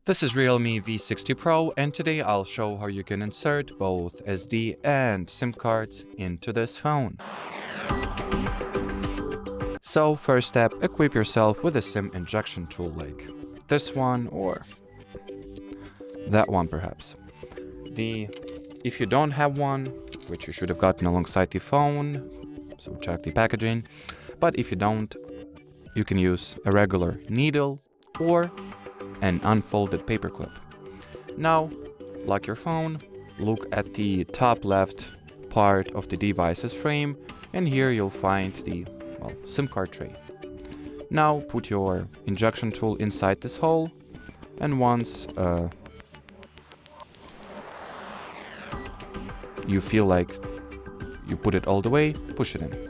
This is REALME V60 Pro, and today I'll show how you can insert both SD and SIM cards into this phone. So first step, equip yourself with a SIM injection tool like this one or that one perhaps. If you don't have one, which you should have gotten alongside the phone, so check the packaging, but if you don't, you can use a regular needle or an unfolded paperclip. Now, lock your phone, look at the top left part of the device's frame, and here you'll find the SIM card tray. Now put your injection tool inside this hole, and once you feel like you put it all the way, push it in.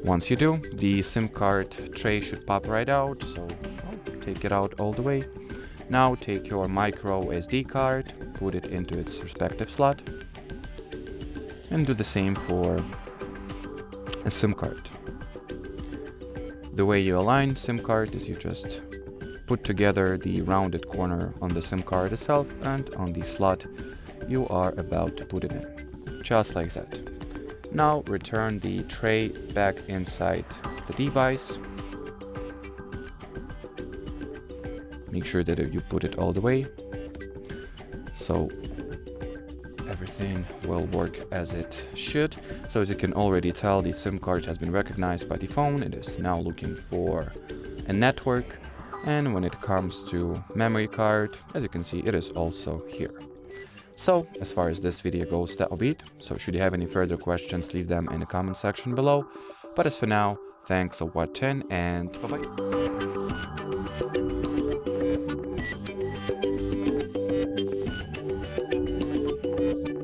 Once you do, the SIM card tray should pop right out, so take it out all the way. Now take your micro SD card, put it into its respective slot, and do the same for a SIM card. The way you align SIM card is you just put together the rounded corner on the SIM card itself and on the slot you are about to put it in, just like that. Now return the tray back inside the device. Make sure that you put it all the way, so everything will work as it should. So as you can already tell, the SIM card has been recognized by the phone. It is now looking for a network, and when it comes to memory card, as you can see, it is also here. So as far as this video goes, that'll be it. So should you have any further questions, leave them in the comment section below. But as for now, thanks for watching, and bye bye.